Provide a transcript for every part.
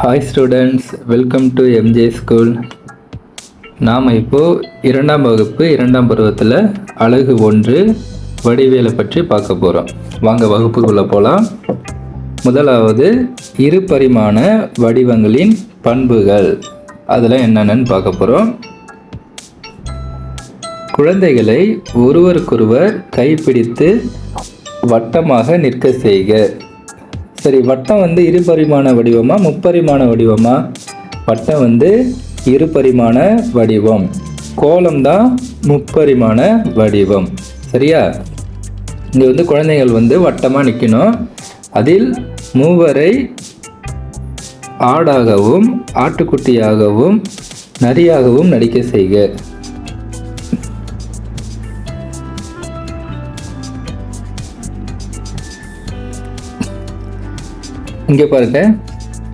Hi students, welcome to MJ school. நாம் இப்போது 2ஆம் வகுப்பு 2ஆம் பருவத்தில் அலகு 1 வடிவியலை பற்றி பார்க்க போகிறோம். வாங்க வகுப்புக்குள்ளே போகலாம். முதலாவது இரு பரிமாண வடிவங்களின் பண்புகள், அதில் என்னென்னு பார்க்க போகிறோம். குழந்தைகளை ஒருவருக்கொருவர் கைப்பிடித்து வட்டமாக நிற்க செய்க. சரி, வட்டம் இரு பரிமாண வடிவமா முப்பரிமாண வடிவமா? வட்டம் இரு பரிமாண வடிவம், கோலம் தான் முப்பரிமாண வடிவம். சரியா? இங்கே குழந்தைகள் வட்டமாக நிற்கணும். அதில் மூவரை ஆடாகவும் ஆட்டுக்குட்டியாகவும் நரியாகவும் நடிக்க செய்க. இங்கே பாருங்க,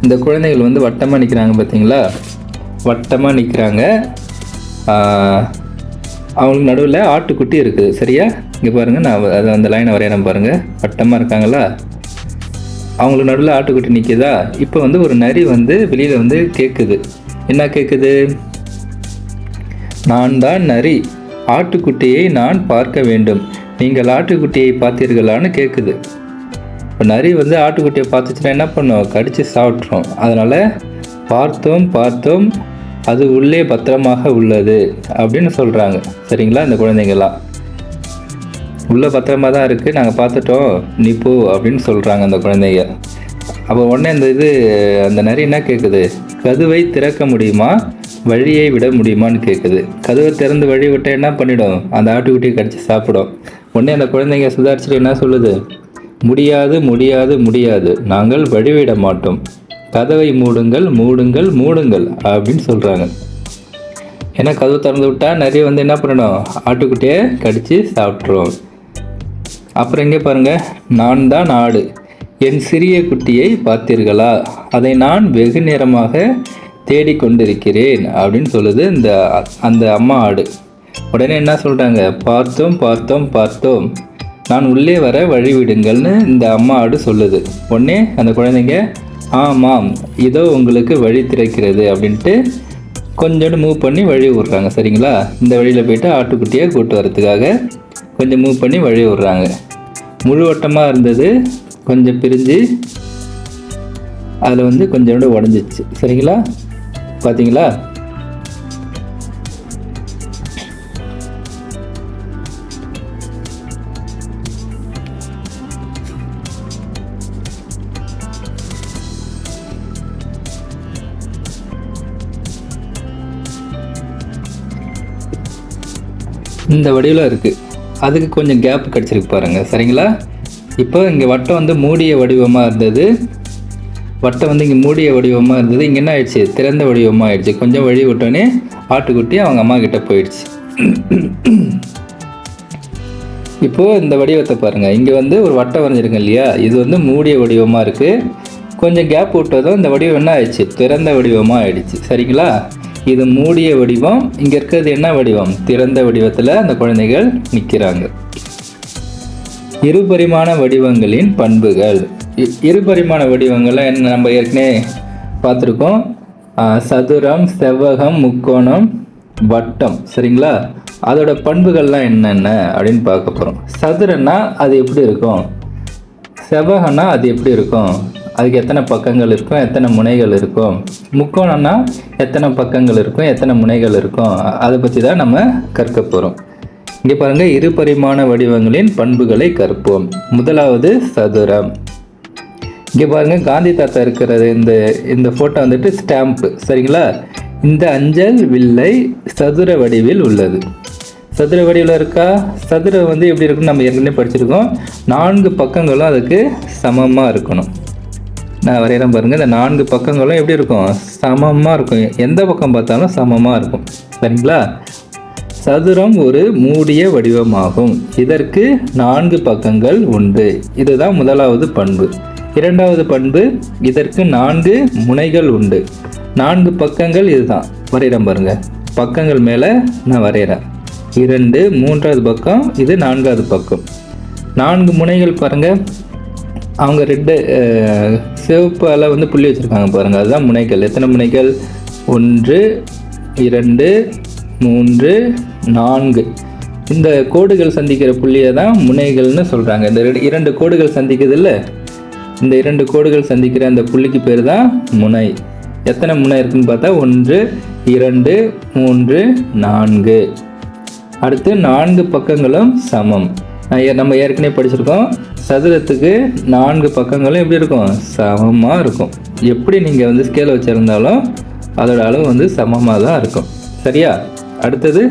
இந்த குழந்தைகள் வட்டமாக நிற்கிறாங்க. பார்த்தீங்களா? வட்டமாக நிற்கிறாங்க. அவங்களுக்கு நடுவில் ஆட்டுக்குட்டி இருக்குது. சரியா? இங்கே பாருங்கள், நான் அதை அந்த லைனை வரையறேன் பாருங்கள். வட்டமாக இருக்காங்களா? அவங்களுக்கு நடுவில் ஆட்டுக்குட்டி நிற்குதா? இப்போ ஒரு நரி வெளியில் கேட்குது. என்ன கேட்குது? நான் தான் நரி, ஆட்டுக்குட்டியை நான் பார்க்க வேண்டும், நீங்கள் ஆட்டுக்குட்டியை பார்த்தீர்களான்னு கேட்குது. இப்போ நரி ஆட்டுக்குட்டியை பார்த்துச்சுன்னா என்ன பண்ணும்? கடித்து சாப்பிட்றோம். அதனால் பார்த்தோம் அது உள்ளே பத்திரமாக உள்ளது அப்படின்னு சொல்கிறாங்க. சரிங்களா? இந்த குழந்தைங்கள்லாம் உள்ளே பத்திரமாக தான் இருக்குது, நாங்கள் பார்த்துட்டோம், நீ போ அப்படின்னு சொல்கிறாங்க அந்த குழந்தைங்க. அப்போ உடனே அந்த நரி என்ன கேட்குது? கதவை திறக்க முடியுமா, வழியை விட முடியுமான்னு கேட்குது. கதவை திறந்து வழி விட்டால் என்ன பண்ணிடும்? அந்த ஆட்டுக்குட்டியை கடித்து சாப்பிடும். உடனே அந்த குழந்தைங்க சுதாரிச்சுட்டு என்ன சொல்லுது? முடியாது முடியாது முடியாது, நாங்கள் வழிவிட மாட்டோம், கதவை மூடுங்கள் மூடுங்கள் மூடுங்கள் அப்படின்னு சொல்கிறாங்க. ஏன்னா கதவை திறந்து விட்டால் நிறைய என்ன பண்ணணும்? ஆட்டுக்குட்டியை கடித்து சாப்பிட்றோம். அப்புறம் எங்கே பாருங்கள், நான் தான் ஆடு, என் சிறிய குட்டியை பார்த்தீர்களா, அதை நான் வெகு நேரமாக தேடிக்கொண்டிருக்கிறேன் அப்படின்னு சொல்லுது அந்த அம்மா ஆடு. உடனே என்ன சொல்கிறாங்க? பார்த்தோம் பார்த்தோம் பார்த்தோம், நான் உள்ளே வர வழி விடுங்கள்னு இந்த அம்மா ஆடு சொல்லுது. உடனே அந்த குழந்தைங்க ஆமாம், இதோ உங்களுக்கு வழி திறக்கிறது அப்படின்ட்டு கொஞ்சோண்டு மூவ் பண்ணி வழி விட்றாங்க. சரிங்களா? இந்த வழியில் போய்ட்டு ஆட்டுக்குட்டியை கூட்டு வரத்துக்காக கொஞ்சம் மூவ் பண்ணி வழி விட்றாங்க. முழு வட்டமாக இருந்தது, கொஞ்சம் பிரிஞ்சு அதில் கொஞ்சோண்டு உடஞ்சிச்சு. சரிங்களா? பார்த்தீங்களா? இந்த வடிவில் இருக்குது, அதுக்கு கொஞ்சம் கேப் கிடச்சிருக்கு பாருங்கள். சரிங்களா? இப்போ இங்கே வட்டம் மூடிய வடிவமாக இருந்தது, வட்டம் இங்கே மூடிய வடிவமாக இருந்தது. இங்கே என்ன ஆயிடுச்சு? திறந்த வடிவமாக ஆயிடுச்சு. கொஞ்சம் வழி விட்டோன்னே ஆட்டுக்குட்டி அவங்க அம்மா கிட்ட போயிடுச்சு. இப்போது இந்த வடிவத்தை பாருங்கள். இங்கே ஒரு வட்டம் வரைஞ்சிருங்க இல்லையா? இது மூடிய வடிவமாக இருக்குது. கொஞ்சம் கேப் விட்டதும் இந்த வடிவம் என்ன ஆயிடுச்சு? திறந்த வடிவமாக ஆயிடுச்சு. சரிங்களா? இது மூடிய வடிவம், இங்கே இருக்கிறது என்ன வடிவம்? திறந்த வடிவத்தில் அந்த குழந்தைகள் நிற்கிறாங்க. இருபரிமாண வடிவங்களின் பண்புகள். இருபரிமாண வடிவங்கள்லாம் என்ன நம்ம ஏற்கனவே பார்த்துருக்கோம். சதுரம், செவ்வகம், முக்கோணம், வட்டம். சரிங்களா? அதோட பண்புகள்லாம் என்னென்ன அப்படின்னு பார்க்க போகிறோம். சதுரன்னா அது எப்படி இருக்கும்? செவ்வகம்னா அது எப்படி இருக்கும்? அதுக்கு எத்தனை பக்கங்கள் இருக்கும், எத்தனை முனைகள் இருக்கும்? முக்கோணம்னா எத்தனை பக்கங்கள் இருக்கும், எத்தனை முனைகள் இருக்கும்? அதை பற்றி தான் நம்ம கற்க போகிறோம். இங்கே பாருங்கள், இரு பரிமாண வடிவங்களின் பண்புகளை கற்போம். முதலாவது சதுரம். இங்கே பாருங்கள், காந்தி தாத்தா இருக்கிறது இந்த ஃபோட்டோ ஸ்டாம்ப்பு. சரிங்களா? இந்த அஞ்சல் வில்லை சதுர வடிவில் உள்ளது. சதுர வடிவில் இருக்கா? சதுரம் எப்படி இருக்குன்னு நம்ம ஏற்கனவே படிச்சிருக்கோம். 4 பக்கங்களும் அதுக்கு சமமாக இருக்கணும். நான் வரைகிறேன் பாருங்கள். இந்த 4 பக்கங்களும் எப்படி இருக்கும்? சமமாக இருக்கும். எந்த பக்கம் பார்த்தாலும் சமமாக இருக்கும். சரிங்களா? சதுரம் ஒரு மூடிய வடிவமாகும். இதற்கு 4 பக்கங்கள் உண்டு. இதுதான் முதலாவது பண்பு. இரண்டாவது பண்பு, இதற்கு 4 முனைகள் உண்டு. 4 பக்கங்கள் இதுதான். வரைகிறேன் பாருங்கள். பக்கங்கள் மேலே நான் வரைகிறேன். 2, 3வது பக்கம், இது 4வது பக்கம். 4 முனைகள் பாருங்கள். அவங்க ரெட்டு சிவப்பால் வந்து புள்ளி வச்சுருக்காங்க பாருங்கள், அதுதான் முனைகள். எத்தனை முனைகள்? 1 2 3 4. இந்த கோடுகள் சந்திக்கிற புள்ளியை தான் முனைகள்னு சொல்கிறாங்க. இந்த 2 கோடுகள் சந்திக்குது இல்லை, இந்த 2 கோடுகள் சந்திக்கிற அந்த புள்ளிக்கு பேர் தான் முனை. எத்தனை முனை இருக்குன்னு பார்த்தா 1 2 3 4. அடுத்து 4 பக்கங்களும் சமம். நம்ம ஏற்கனவே படிச்சிருக்கோம், சதுரத்துக்கு 4 பக்கங்களும் எப்படி இருக்கும்? சமமாக இருக்கும். எப்படி நீங்கள் வந்து ஸ்கேலை வச்சுருந்தாலும் அதோட அளவு வந்து சமமாக தான் இருக்கும். சரியா? அடுத்தது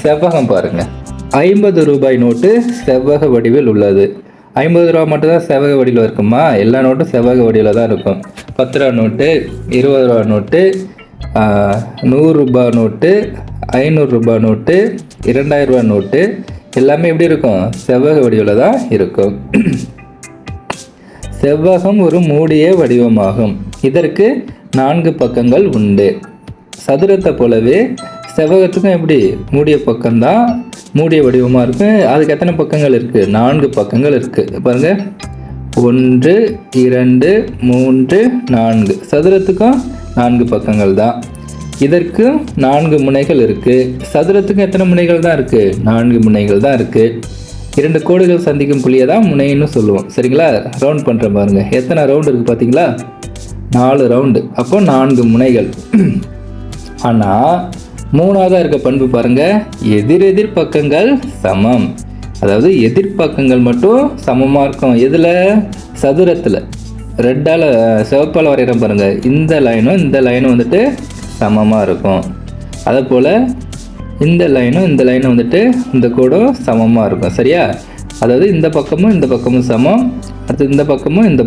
செவ்வகம் பாருங்கள். 50 ரூபாய் நோட்டு செவ்வக வடிவில் உள்ளது. 50 ரூபா மட்டும் தான் செவ்வக வடிவில் இருக்குமா? எல்லா நோட்டும் செவ்வக வடிவில் தான் இருக்கும். 10 ரூபா நோட்டு, 20 ரூபா நோட்டு, 100 ரூபா நோட்டு, 500 ரூபா நோட்டு, 2000 ரூபா நோட்டு எல்லாமே எப்படி இருக்கும்? செவ்வக வடிவில் தான் இருக்கும். செவ்வகம் ஒரு மூடிய வடிவமாகும். இதற்கு 4 பக்கங்கள் உண்டு. சதுரத்தை போலவே செவ்வகத்துக்கும் எப்படி மூடிய பக்கம்தான், மூடிய வடிவமாக இருக்கும். அதுக்கு எத்தனை பக்கங்கள் இருக்குது? 4 பக்கங்கள் இருக்குது. பாருங்கள், 1 2 3 4. சதுரத்துக்கும் 4 பக்கங்கள் தான். இதற்கு 4 முனைகள் இருக்குது. சதுரத்துக்கும் எத்தனை முனைகள் தான் இருக்குது? 4 முனைகள் தான் இருக்குது. 2 கோடுகள் சந்திக்கும் புள்ளியை தான் முனைன்னு சொல்லுவோம். சரிங்களா? ரவுண்ட் பண்ணுற பாருங்கள், எத்தனை ரவுண்டு இருக்குது பார்த்தீங்களா? 4 ரவுண்டு. அப்போ 4 முனைகள். ஆனால் 3ஆவதாக இருக்க பண்பு பாருங்கள், எதிரெதிர் பக்கங்கள் சமம். அதாவது எதிர்பக்கங்கள் மட்டும் சமமாக இருக்கும். எதில்? சதுரத்தில். ரெட்டால் சிவப்பால் வரைகிறோம் பாருங்கள், இந்த லைனும் இந்த லைனும் வந்துட்டு சமமாக இருக்கும். அதே போல் இந்த லைனும் வந்துட்டு இந்த கோடும் சமமாக இருக்கும். சரியா? அதாவது இந்த பக்கமும் இந்த பக்கமும் சமம், அடுத்து இந்த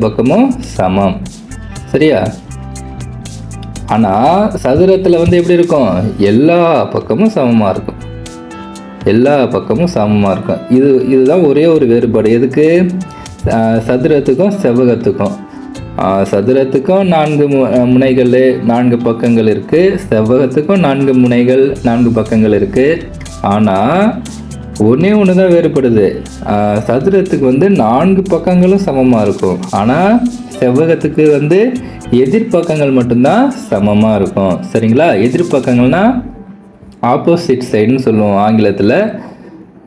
பக்கமும் சமம். சரியா? ஆனால் சதுரத்தில் வந்து எப்படி இருக்கும்? எல்லா பக்கமும் சமமாக இருக்கும். எல்லா பக்கமும் சமமாக இருக்கும். இதுதான் ஒரே ஒரு வேறுபாடு. எதுக்கு? சதுரத்துக்கும் செவ்வகத்துக்கும். சதுரத்துக்கும் 4 முனைகள் 4 பக்கங்கள் இருக்குது. செவ்வகத்துக்கும் 4 முனைகள் 4 பக்கங்கள் இருக்குது. ஆனால் ஒன்று தான் வேறுபடுது. சதுரத்துக்கு வந்து 4 பக்கங்களும் சமமாக இருக்கும். ஆனால் செவ்வகத்துக்கு வந்து எதிர்பக்கங்கள் மட்டும்தான் சமமாக இருக்கும். சரிங்களா? எதிர்பக்கங்கள்னால் ஆப்போசிட் சைடுன்னு சொல்லுவோம் ஆங்கிலத்தில்.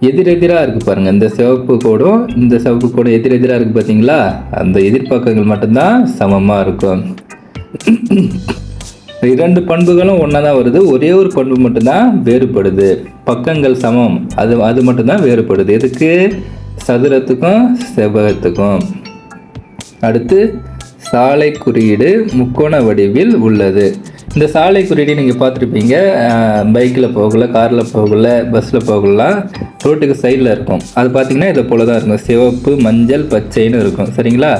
எதிரெதிராக இருக்குது பாருங்கள், இந்த சிவப்பு கோடும் இந்த சிவப்பு கோடும் எதிரெதிராக இருக்குது பார்த்தீங்களா? அந்த எதிர்பக்கங்கள் மட்டும்தான் சமமாக இருக்கும். 2 பண்புகளும் ஒன்றா தான் வருது. ஒரே ஒரு பண்பு மட்டும்தான் வேறுபடுது. பக்கங்கள் சமம், அது மட்டும்தான் வேறுபடுது. எதுக்கு? சதுரத்துக்கும் செவ்வகத்துக்கும். அடுத்து சாலை குறியீடு முக்கோண வடிவில் உள்ளது. இந்த சாலை குறியீடு நீங்கள் பார்த்துருப்பீங்க. பைக்கில் போகல, காரில் போகல, பஸ்ஸில் போகலாம், ரோட்டுக்கு சைடில் இருக்கும். அது பார்த்திங்கன்னா இதை போல தான் இருக்கும். சிவப்பு, மஞ்சள், பச்சைன்னு இருக்கும். சரிங்களா?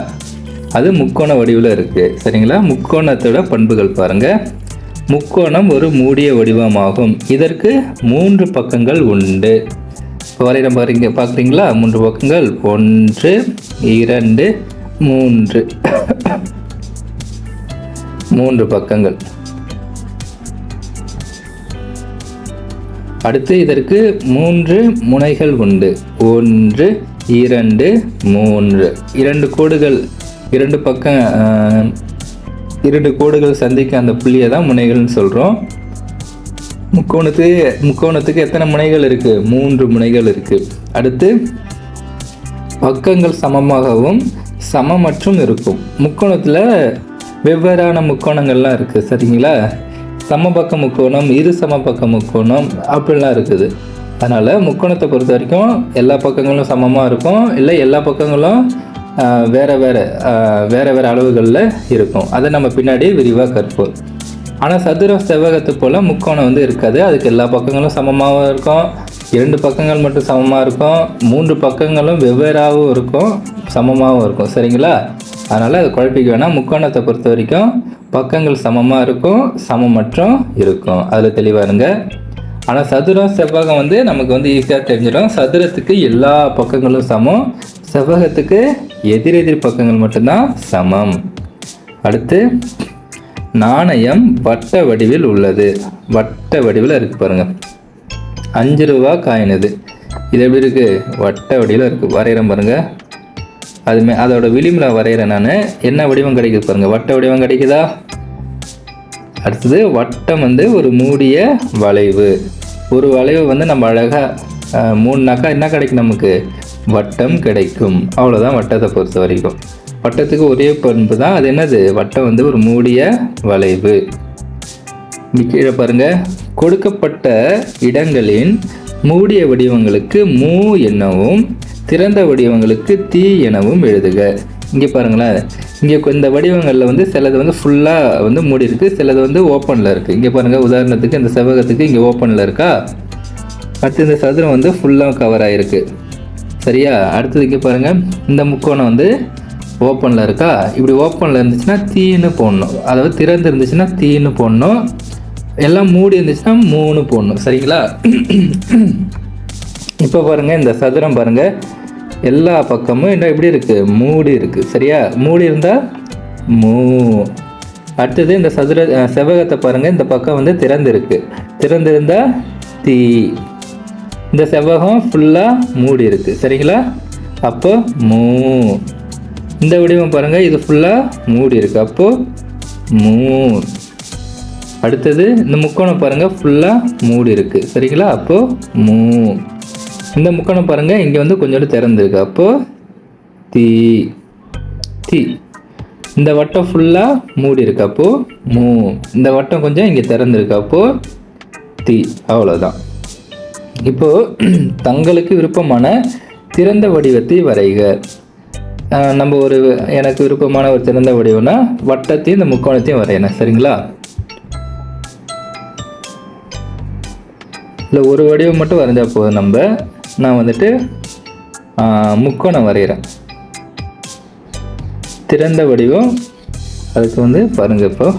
அது முக்கோண வடிவில் இருக்குது. சரிங்களா? முக்கோணத்தோட பண்புகள் பாருங்கள். முக்கோணம் ஒரு மூடிய வடிவமாகும். இதற்கு 3 பக்கங்கள் உண்டு. இப்போ வரையிற பார்க்குறீங்களா? 3 பக்கங்கள். 1 2 3 3 பக்கங்கள். அடுத்து இதற்கு 3 முனைகள் உண்டு. 1 2 3. 2 கோடுகள் 2 பக்கம் 2 கோடுகள் சந்திக்க அந்த புள்ளியை தான் முனைகள்னு சொல்கிறோம். முக்கோணத்துக்கு எத்தனை முனைகள் இருக்குது? 3 முனைகள் இருக்குது. அடுத்து பக்கங்கள் சமமாகவும் சமமற்றும் இருக்கும். முக்கோணத்தில் வெவ்வேறான முக்கோணங்கள்லாம் இருக்குது. சரிங்களா? சமபக்க முக்கோணம், இரு சமபக்க முக்கோணம் அப்படிலாம் இருக்குது. அதனால் முக்கோணத்தை பொறுத்த வரைக்கும் எல்லா பக்கங்களும் சமமாக இருக்கும், இல்லை எல்லா பக்கங்களும் வேறு அளவுகளில் இருக்கும். அதை நம்ம பின்னாடி விரிவாக கற்போம். ஆனால் சதுரம் செவ்வகத்து போல் முக்கோணம் வந்து இருக்காது. அதுக்கு எல்லா பக்கங்களும் சமமாகவும் இருக்கும், 2 பக்கங்கள் மட்டும் சமமாக இருக்கும், 3 பக்கங்களும் வெவ்வேறாகவும் இருக்கும், சமமாகவும் இருக்கும். சரிங்களா? அதனால் அது குழப்பிக்க வேணாம். முக்கோணத்தை பொறுத்த வரைக்கும் பக்கங்கள் சமமாக இருக்கும், சமமற்றும் இருக்கும். அதில் தெளிவாக இருங்க. ஆனால் சதுரம் செவ்வகம் வந்து நமக்கு வந்து ஈஸியாக தெரிஞ்சிடும். சதுரத்துக்கு எல்லா பக்கங்களும் சமம், செவ்வகத்துக்கு எதிரெதிர் பக்கங்கள் மட்டும்தான் சமம். அடுத்து நாணயம் வட்ட வடிவில் உள்ளது. வட்ட வடிவில் இருக்குது பாருங்கள். 5 ரூபா காயின் இது எப்படி இருக்குது? வட்ட வடிவில் இருக்குது. வரைகிறோம் பாருங்கள். அதோட விளிம்பில் வரைகிறேன் நான். என்ன வடிவம் கிடைக்குது பாருங்கள், வட்ட வடிவம் கிடைக்குதா? அடுத்தது வட்டம் வந்து ஒரு மூடிய வளைவு. ஒரு வளைவு வந்து நம்ம அழகாக மூணுனாக்கா என்ன கிடைக்கும், நமக்கு வட்டம் கிடைக்கும். அவ்வளோதான் வட்டத்தை பொறுத்த வரைக்கும். வட்டத்துக்கு ஒரே பண்பு தான், அது என்னது, வட்டம் வந்து ஒரு மூடிய வளைவு. கீழே பாருங்க, கொடுக்கப்பட்ட இடங்களின் மூடிய வடிவங்களுக்கு மூ எனவும் திறந்த வடிவங்களுக்கு தீ எனவும் எழுதுக. இங்கே பாருங்களேன், இங்கே இந்த வடிவங்களில் வந்து சிலது வந்து ஃபுல்லாக வந்து மூடி இருக்குது, சிலது வந்து ஓப்பனில் இருக்குது. இங்கே பாருங்கள், உதாரணத்துக்கு இந்த செவ்வகத்துக்கு இங்கே ஓப்பனில் இருக்கா, அடுத்து இந்த சதுரம் வந்து ஃபுல்லாக கவர் ஆகிருக்கு. சரியா? அடுத்தது இங்கே பாருங்கள், இந்த முக்கோணம் வந்து ஓப்பனில் இருக்கா, இப்படி ஓப்பனில் இருந்துச்சுன்னா தீன்னு போடணும், அதாவது திறந்து இருந்துச்சுன்னா தீன்னு போடணும், எல்லாம் மூடி இருந்துச்சுன்னா மூணு போடணும். சரிங்களா? இப்போ பாருங்கள், இந்த சதுரம் பாருங்கள், எல்லா பக்கமும் என்ன எப்படி இருக்குது, மூடி இருக்குது. சரியா? மூடி இருந்தால் மூ. அடுத்தது இந்த செவ்வகத்தை பாருங்கள், இந்த பக்கம் வந்து திறந்துருக்கு, திறந்திருந்தால் தீ. இந்த செவ்வகம் ஃபுல்லாக மூடி இருக்குது. சரிங்களா? அப்போ மூ. இந்த வடிவம் பாருங்கள், இது ஃபுல்லாக மூடி இருக்குது, அப்போது மூ. அடுத்தது இந்த முக்கோணம் பாருங்கள், ஃபுல்லாக மூடி இருக்குது. சரிங்களா? அப்போது மூ. இந்த முக்கோணம் பாருங்கள், இங்கே வந்து கொஞ்சோண்டு திறந்துருக்கு, அப்போது தீ. தீ. இந்த வட்டம் ஃபுல்லாக மூடி இருக்கு, அப்போது மூ. இந்த வட்டம் கொஞ்சம் இங்கே திறந்துருக்கு, அப்போது தீ. அவ்வளோதான். இப்போது தங்களுக்கு விருப்பமான திறந்த வடிவத்தை வரைக. நம்ம எனக்கு விருப்பமான ஒரு திறந்த வடிவம்னா வட்டத்தையும் இந்த முக்கோணத்தையும் வரையணும். சரிங்களா? இல்லை ஒரு வடிவம் மட்டும் வரைஞ்சால் போதும். நான் வந்துட்டு முக்கோணம் வரைகிறேன், திறந்த வடிவம். அதுக்கு வந்து பாருங்கள், இப்போ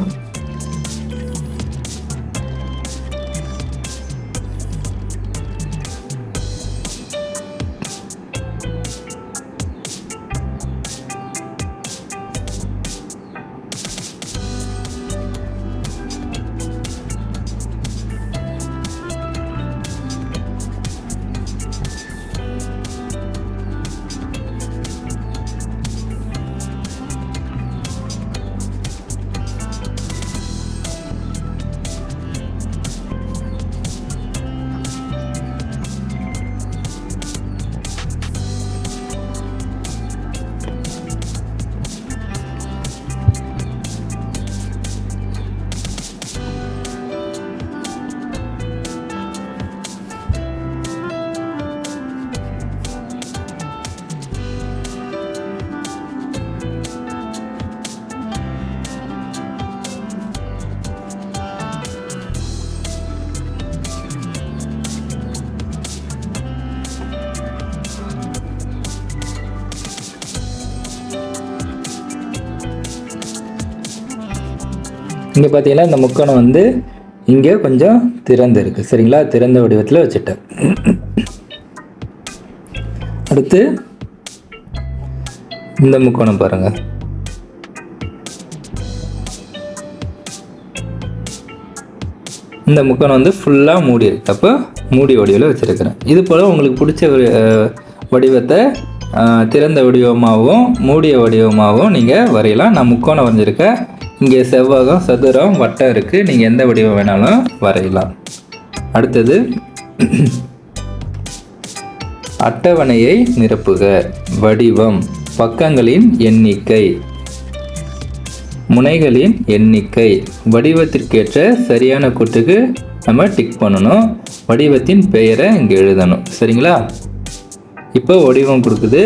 இங்கே பார்த்தீங்கன்னா இந்த முக்கோணம் வந்து இங்கே கொஞ்சம் திறந்து இருக்குது. சரிங்களா? திறந்த வடிவத்தில் வச்சுட்டேன். அடுத்து இந்த முக்கோணம் பாருங்கள், இந்த முக்கோணம் வந்து ஃபுல்லாக மூடி இருக்கு, அப்போ மூடி வடிவில் வச்சுருக்கிறேன். இது போல் உங்களுக்கு பிடிச்ச ஒரு வடிவத்தை திறந்த வடிவமாகவும் மூடிய வடிவமாகவும் நீங்கள் வரையலாம். நான் முக்கோணம் வரைஞ்சிருக்கேன். இங்கே செவ்வகம், சதுரம், வட்டம் இருக்குது, நீங்கள் எந்த வடிவம் வேணாலும் வரையலாம். அடுத்தது அட்டவணையை நிரப்புக. வடிவம், பக்கங்களின் எண்ணிக்கை, முனைகளின் எண்ணிக்கை, வடிவத்திற்கேற்ற சரியான கூட்டுக்கு நம்ம டிக் பண்ணணும். வடிவத்தின் பெயரை இங்கே எழுதணும். சரிங்களா? இப்போ வடிவம் கொடுக்குது.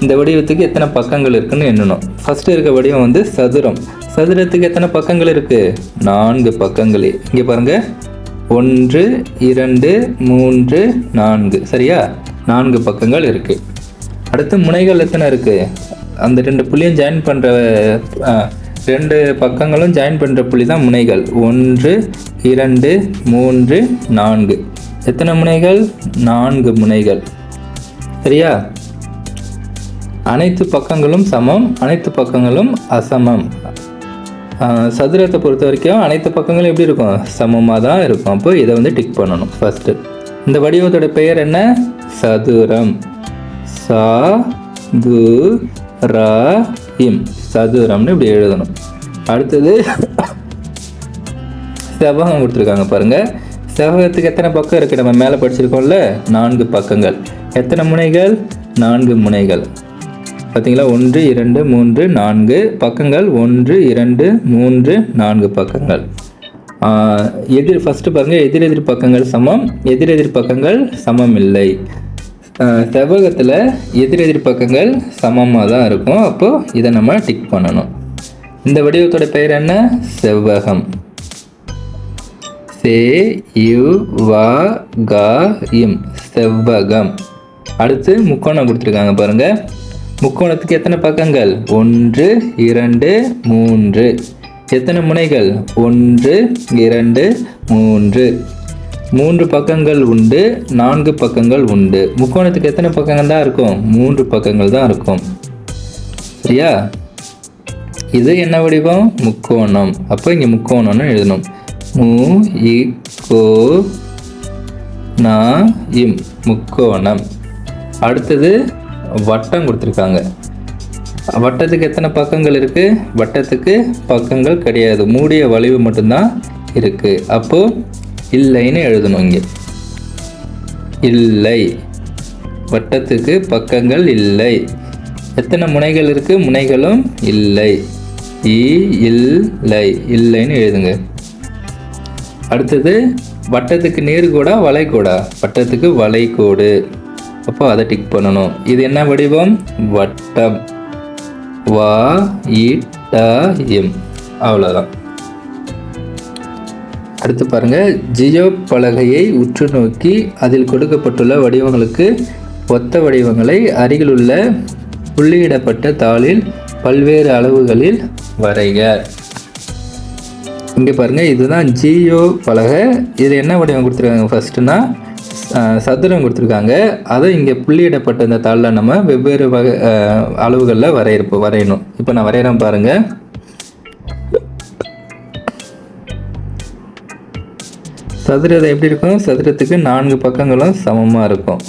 இந்த வடிவத்துக்கு எத்தனை பக்கங்கள் இருக்குன்னு எண்ணணும். ஃபஸ்ட்டு இருக்க வடிவம் வந்து சதுரம். சதுரத்துக்கு எத்தனை பக்கங்கள் இருக்குது? 4 பக்கங்கள். இங்கே பாருங்கள், 1 2 3 4. சரியா? 4 பக்கங்கள் இருக்குது. அடுத்து முனைகள் எத்தனை இருக்குது? அந்த 2 புள்ளியும் ஜாயின் பண்ணுற 2 பக்கங்களும் ஜாயின் பண்ணுற புள்ளி தான் முனைகள். 1 2 3 4. எத்தனை முனைகள்? 4 முனைகள். சரியா? அனைத்து பக்கங்களும் சமம், அனைத்து பக்கங்களும் அசமம். சதுரத்தை பொறுத்த வரைக்கும் அனைத்து பக்கங்களும் எப்படி இருக்கும்? சமமாக தான் இருக்கும். அப்போ இதை வந்து டிக் பண்ணணும். ஃபஸ்ட்டு இந்த வடிவத்தோட பெயர் என்ன? சதுரம். ச து ரா இம் சதுரம்னு இப்படி எழுதணும். அடுத்தது செவ்வகம் கொடுத்துருக்காங்க பாருங்கள். செவ்வகத்துக்கு எத்தனை பக்கம் இருக்குது? நம்ம மேலே படிச்சிருக்கோம்ல, 4 பக்கங்கள். எத்தனை முனைகள்? 4 முனைகள். பார்த்தீங்களா? 1 2 3 4 பக்கங்கள். 1 2 3 4 பக்கங்கள். ஃபஸ்ட்டு பாருங்கள், எதிரெதிர் பக்கங்கள் சமம், எதிரெதிர் பக்கங்கள் சமம் இல்லை. செவ்வகத்தில் எதிரெதிர் பக்கங்கள் சமமாக தான் இருக்கும். அப்போது இதை நம்ம டிக் பண்ணணும். இந்த வடிவத்தோட பெயர் என்ன? செவ்வகம். சே யு வா கா இம் செவ்வகம். அடுத்து முக்கோணம் கொடுத்துருக்காங்க பாருங்கள். முக்கோணத்துக்கு எத்தனை பக்கங்கள்? 1 2 3. எத்தனை முனைகள்? 1 2 3. 3 பக்கங்கள் உண்டு, 4 பக்கங்கள் உண்டு. முக்கோணத்துக்கு எத்தனை பக்கங்கள் தான் இருக்கும்? 3 பக்கங்கள் தான் இருக்கும். சரியா? இது என்ன வடிவம்? முக்கோணம். அப்போ இங்கே முக்கோணம்னு எழுதணும். மு இ கோ நா இம் முக்கோணம். அடுத்தது வட்டம் கொடுத்துருக்காங்க. வட்டத்துக்கு எத்தனை பக்கங்கள் இருக்குது? வட்டத்துக்கு பக்கங்கள் கிடையாது, மூடிய வளைவு மட்டும்தான் இருக்குது. அப்போது இல்லைன்னு எழுதணும். இங்கே இல்லை, வட்டத்துக்கு பக்கங்கள் இல்லை. எத்தனை முனைகள் இருக்குது? முனைகளும் இல்லை. இல்லை, இல்லைன்னு எழுதுங்க. அடுத்தது வட்டத்துக்கு நேர்கோடா வளைகோடா? வட்டத்துக்கு வளைகோடு. அப்போ அதை டிக் பண்ணணும். இது என்ன வடிவம்? வட்டம். வா இ ட எம். அவ்வளோதான். அடுத்து பாருங்கள், ஜியோ பலகையை உற்று நோக்கி அதில் கொடுக்கப்பட்டுள்ள வடிவங்களுக்கு ஒத்த வடிவங்களை அருகிலுள்ள புள்ளியிடப்பட்ட தாளில் பல்வேறு அளவுகளில் வரைக. இங்கே பாருங்கள், இதுதான் ஜியோ பலகை. இதில் என்ன வடிவம் கொடுத்துருக்காங்க? ஃபஸ்ட்டுனா சதுரம் கொடுத்துருக்காங்க. அதை இங்கே புள்ளியிடப்பட்ட இந்த தாளில் நம்ம வெவ்வேறு வகை அளவுகளில் வரையணும். இப்போ நான் வரைகிறேன் பாருங்கள். சதுரம் எப்படி இருக்கும்? சதுரத்துக்கு 4 பக்கங்களும் சமமாக இருக்கும்.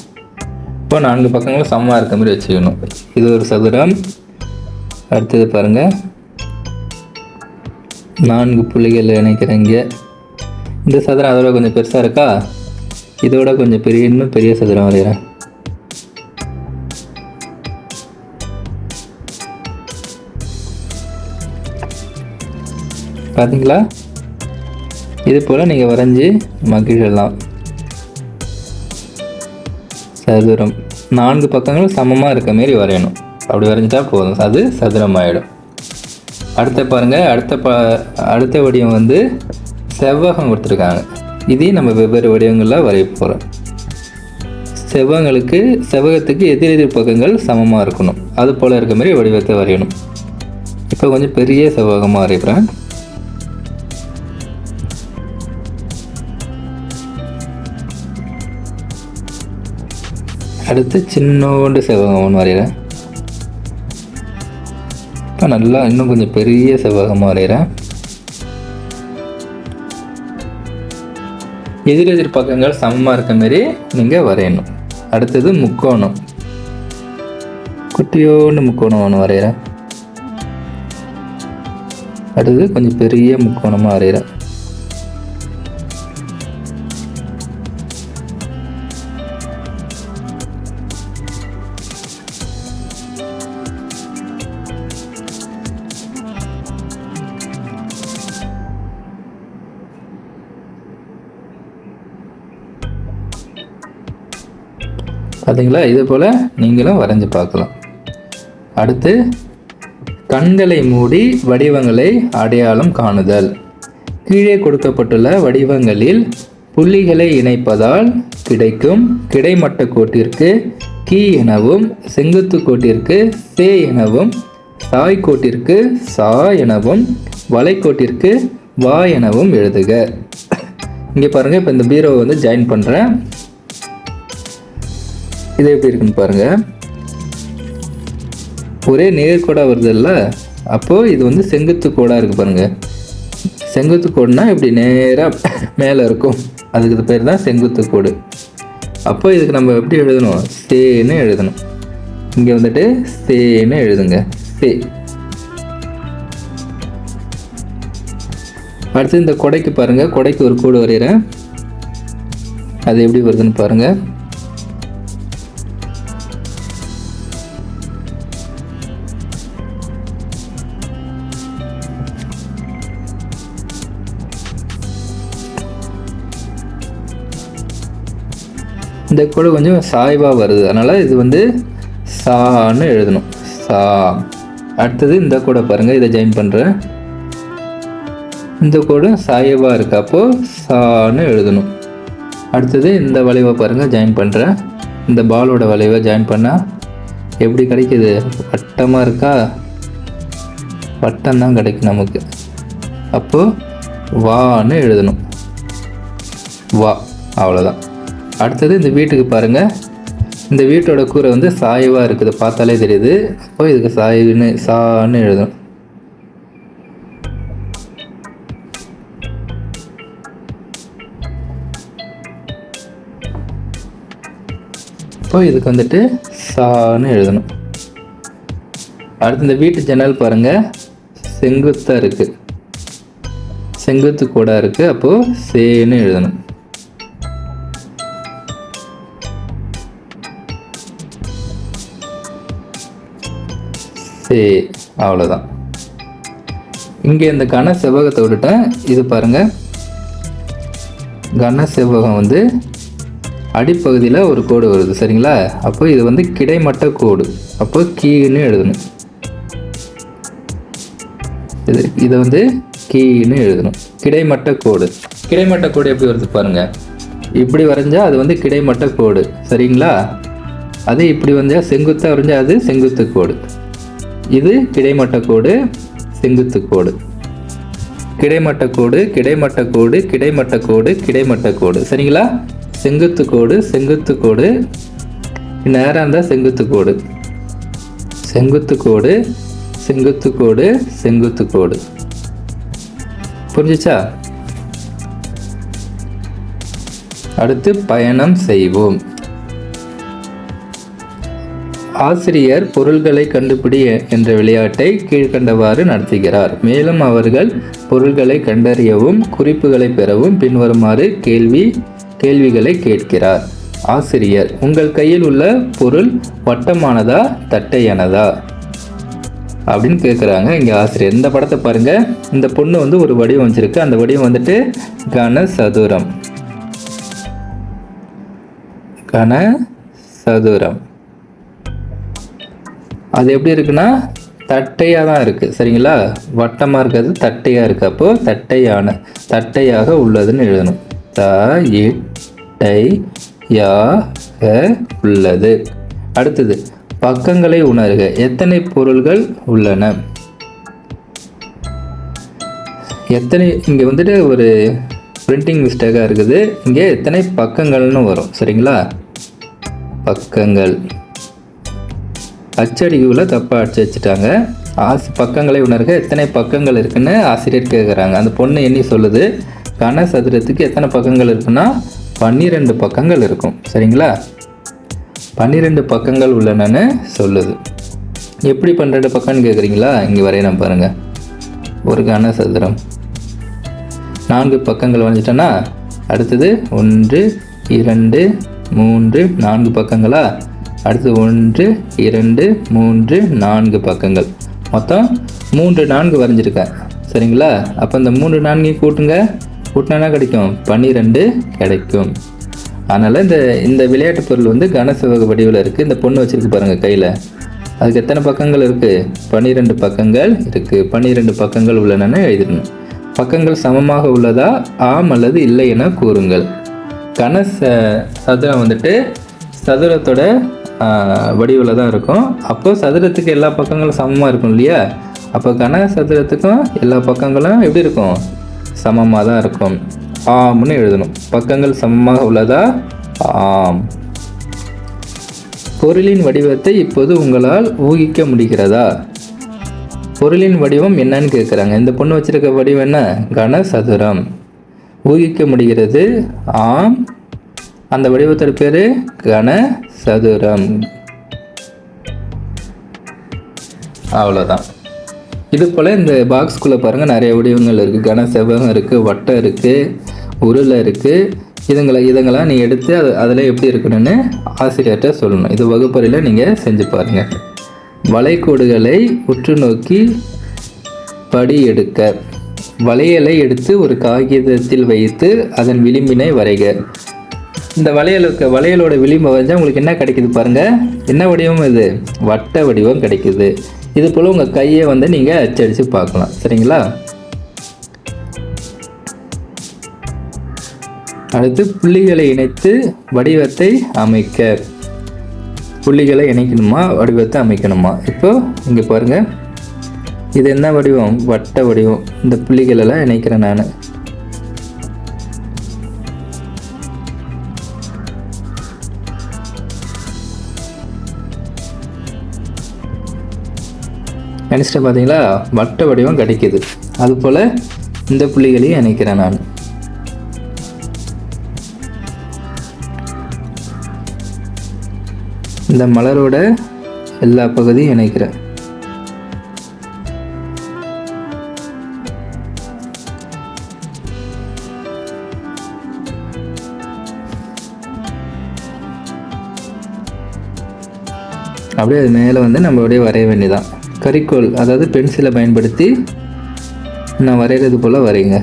இப்போ 4 பக்கங்களும் சமமாக இருக்க மாதிரி வச்சுக்கணும். இது ஒரு சதுரம். அடுத்தது பாருங்கள், 4 புள்ளிகள் இணைக்கிறீங்க. இந்த சதுரம் அதோட கொஞ்சம் பெருசாக இருக்கா? இதோட கொஞ்சம் இன்னும் பெரிய சதுரம் வரைகிறேன். பார்த்தீங்களா? இது போல் நீங்கள் வரைஞ்சி மகிழலாம். சதுரம் 4 பக்கங்களும் சமமாக இருக்க மாரி வரையணும். அப்படி வரைஞ்சிட்டா போதும், அது சதுரம் ஆகிடும். அடுத்த பாருங்கள், அடுத்த வடிவம் வந்து செவ்வகம் கொடுத்துருக்காங்க. இதையும் நம்ம வெவ்வேறு வடிவங்களில் வரைய போகிறோம். செவ்வகத்துக்கு எதிரெதிர் பக்கங்கள் சமமாக இருக்கணும். அது போல் இருக்க மாதிரி வடிவத்தை வரையணும். இப்போ கொஞ்சம் பெரிய செவ்வகமாக வரைகிறேன். அடுத்து சின்னோண்டு செவ்வகம் ஒன்று வரைகிறேன். இப்போ நல்லா இன்னும் கொஞ்சம் பெரிய செவ்வகமாக வரைகிறேன். எதிரெதிர் பக்கங்கள் சமமாக இருக்க மாரி நீங்கள் வரையணும். அடுத்தது முக்கோணம். குட்டியோண்டு முக்கோணம் ஒன்று வரைகிறேன். அடுத்தது கொஞ்சம் பெரிய முக்கோணமாக வரைகிறேன். பார்த்தீங்களா? இது போல் நீங்களும் வரைஞ்சி பார்க்கலாம். அடுத்து கண்களை மூடி வடிவங்களை அடையாளம் காணுதல். கீழே கொடுக்கப்பட்டுள்ள வடிவங்களில் புள்ளிகளை இணைப்பதால் கிடைக்கும் கிடைமட்ட கோட்டிற்கு கி எனவும், செங்குத்து கோட்டிற்கு சே எனவும், சாய்கோட்டிற்கு சா எனவும், வளைகோட்டிற்கு வா எனவும் எழுதுக. இங்கே பாருங்கள், இப்போ இந்த பீரோவை வந்து ஜாயின் பண்ணுறேன். இது எப்படி இருக்குன்னு பாருங்கள். ஒரே நேர்கோடாக வருது இல்லை? அப்போது இது வந்து செங்குத்து கோடாக இருக்குது பாருங்கள். செங்குத்து கோடுனா இப்படி நேராக மேலே இருக்கும், அதுக்கு பேர் தான் செங்குத்து கோடு. அப்போ இதுக்கு நம்ம எப்படி எழுதணும்? சேன்னு எழுதணும். இங்கே வந்துட்டு சேன்னு எழுதுங்க, சே. அடுத்து இந்த கொடைக்கு பாருங்கள், கொடைக்கு ஒரு கோடு வரைகிறேன். அது எப்படி வருதுன்னு பாருங்கள். இந்த கோடு கொஞ்சம் சாய்வாக வருது, அதனால் இது வந்து சான்னு எழுதணும், சா. அடுத்தது இந்த கோடை பாருங்கள், இதை ஜாயின் பண்ணுறேன். இந்த கோடு சாய்வாக இருக்குது, அப்போது சான்னு எழுதணும். அடுத்தது இந்த வளைவை பாருங்கள், ஜாயின் பண்ணுறேன். இந்த பாலோட வளைவை ஜாயின் பண்ணால் எப்படி கிடைக்கிது? வட்டமாக இருக்கா? வட்டம் தான் கிடைக்கும் நமக்கு. அப்போது வான்னு எழுதணும், வா. அவ்வளோதான். அடுத்தது இந்த வீட்டுக்கு பாருங்கள், இந்த வீட்டோட கூரை வந்து சாய்வாக இருக்குது, பார்த்தாலே தெரியுது. அப்போ இதுக்கு சாய்வுன்னு சான்னு எழுதணும். இப்போ இதுக்கு வந்துட்டு சான்னு எழுதணும். அடுத்து இந்த வீட்டு ஜன்னல் பாருங்கள், செங்குத்தாக இருக்குது, செங்குத்து கோடாக இருக்குது, அப்போது சேன்னு எழுதணும். சே. அவ்வளோதான். இங்கே இந்த கன செவ்வகத்தை விட்டுட்டேன். இது பாருங்கள், கன செவ்வகம் வந்து அடிப்பகுதியில் ஒரு கோடு வருது, சரிங்களா? அப்போ இது வந்து கிடைமட்ட கோடு, அப்போ கீன்னு எழுதணும். இதை வந்து கீன்னு எழுதணும், கிடைமட்ட கோடு. கிடைமட்ட கோடு எப்படி வருது பாருங்கள், இப்படி வரைஞ்சால் அது வந்து கிடைமட்ட கோடு, சரிங்களா? அது இப்படி வரைஞ்சால் செங்குத்தாக வரைஞ்சால் அது செங்குத்து கோடு. இது கிடைமட்ட கோடு, செங்குத்து கோடு, கிடைமட்ட கோடு, கிடைமட்ட கோடு, கிடைமட்ட கோடு, கிடைமட்ட கோடு, சரிங்களா? செங்குத்து கோடு, செங்குத்து கோடு, நேராக இருந்தால் செங்குத்து கோடு, செங்குத்து கோடு, செங்குத்து கோடு, செங்குத்து கோடு. புரிஞ்சுச்சா? அடுத்து பயணம் செய்வோம். ஆசிரியர் பொருள்களை கண்டுபிடி என்ற விளையாட்டை கீழ்கண்டவாறு நடத்துகிறார். மேலும் அவர்கள் பொருள்களை கண்டறியவும் குறிப்புகளை பெறவும் பின்வருமாறு கேள்விகளை கேட்கிறார். ஆசிரியர், உங்கள் கையில் உள்ள பொருள் வட்டமானதா தட்டையானதா அப்படின்னு கேட்குறாங்க. இங்கே ஆசிரியர், இந்த படத்தை பாருங்கள். இந்த பொண்ணு வந்து ஒரு வடிவம் வச்சிருக்கு, அந்த வடிவம் வந்துட்டு கன சதுரம், கன சதுரம். அது எப்படி இருக்குன்னா தட்டையாக தான் இருக்குது, சரிங்களா? வட்டமாக இருக்கிறது தட்டையாக இருக்குது, அப்போது தட்டையாக உள்ளதுன்னு எழுதணும். உள்ளது. அடுத்தது பக்கங்களை உணர்க. எத்தனை பொருள்கள் உள்ளன? எத்தனை, இங்கே வந்துட்டு ஒரு பிரிண்டிங் மிஸ்டேக்காக இருக்குது. இங்கே எத்தனை பக்கங்கள்னு வரும், சரிங்களா? பக்கங்கள் அச்சடிக்குள்ள தப்பாக அடிச்சு வச்சுட்டாங்க. பக்கங்களை உணர்க. எத்தனை பக்கங்கள் இருக்குன்னு ஆசிரியர் கேட்குறாங்க. அந்த பொண்ணு எண்ணி சொல்லுது. கன சதுரத்துக்கு எத்தனை பக்கங்கள் இருக்குன்னா 12 பக்கங்கள் இருக்கும், சரிங்களா? 12 பக்கங்கள் உள்ளனன்னு சொல்லுது. எப்படி 12 பக்கம்னு கேட்குறீங்களா? இங்கே வரையணும் பாருங்கள். ஒரு கன சதுரம் 4 பக்கங்கள் வரைஞ்சிட்டோன்னா அடுத்தது 1 2 3 4 பக்கங்களா? அடுத்து 1 2 3 4 பக்கங்கள், மொத்தம் 3 4 வரைஞ்சிருக்கேன், சரிங்களா? அப்போ இந்த 3 4 கூட்டினா கிடைக்கும் 12 கிடைக்கும். அதனால் இந்த விளையாட்டு பொருள் வந்து கனசெவ்வக வடிவில் இருக்குது. இந்த பொண்ணு வச்சுருக்கு பாருங்கள் கையில். அதுக்கு எத்தனை பக்கங்கள் இருக்குது? 12 பக்கங்கள் இருக்குது. 12 பக்கங்கள் உள்ளனன்னு எழுதிடணும். பக்கங்கள் சமமாக உள்ளதா ஆம் அல்லது இல்லை என கூறுங்கள். சதுரம் வந்துட்டு சதுரத்தோட வடிவில் தான் இருக்கும். அப்போ சதுரத்துக்கு எல்லா பக்கங்களும் சமமாக இருக்கும் இல்லையா? அப்போ கன சதுரத்துக்கும் எல்லா பக்கங்களும் எப்படி இருக்கும்? சமமாக தான் இருக்கும். ஆம்னு எழுதணும். பக்கங்கள் சமமாக உள்ளதா? ஆம். பொருளின் வடிவத்தை இப்போது உங்களால் ஊகிக்க முடிகிறதா? பொருளின் வடிவம் என்னன்னு கேட்குறாங்க. இந்த பொண்ணு வச்சிருக்க வடிவம் என்ன? கன சதுரம். ஊகிக்க முடிகிறது, ஆம். அந்த வடிவத்தோட பேர் கன சதுரம். அவ்வளோதான். இது போல் இந்த பாக்ஸ்குள்ளே பாருங்கள் நிறைய வடிவங்கள் இருக்குது. கன செவ்வகம் இருக்குது, வட்டம் இருக்குது, உருளை இருக்குது. இதங்களாம் நீங்கள் எடுத்து அதில் எப்படி இருக்கணும்னு ஆசிரியர்கிட்ட சொல்லணும். இது வகுப்பறையில் நீங்கள் செஞ்சு பாருங்கள். வளைகோடுகளை உற்று நோக்கி படி எடுக்க. வளையலை எடுத்து ஒரு காகிதத்தில் வைத்து அதன் விளிம்பினை வரைக. இந்த வளையலோட விளிம்பை வரைஞ்சால் உங்களுக்கு என்ன கிடைக்குது பாருங்கள். என்ன வடிவம் இது? வட்ட வடிவம் கிடைக்குது. இது போல் உங்கள் கையை வந்து நீங்கள் அச்சடித்து பார்க்கலாம். சரிங்களா? அடுத்து புள்ளிகளை இணைத்து வடிவத்தை அமைக்க. புள்ளிகளை இணைக்கணுமா, வடிவத்தை அமைக்கணுமா? இப்போ இங்கே பாருங்கள், இது என்ன வடிவம்? வட்ட வடிவம். இந்த புள்ளிகளெல்லாம் இணைக்கிறேன் நான். நினச்சிட்டு பார்த்தீங்களா? வட்ட வடிவம் கிடைக்கிது. அதுபோல் இந்த புள்ளிகளையும் இணைக்கிறேன் நான். இந்த மலரோட எல்லா பகுதியும் இணைக்கிறேன். அப்படியே அது மேலே வந்து நம்மளுடைய வரைய வேண்டியதான். கரிக்கோல், அதாவது பென்சிலை பயன்படுத்தி நான் வரைகிறது போல் வரைங்க.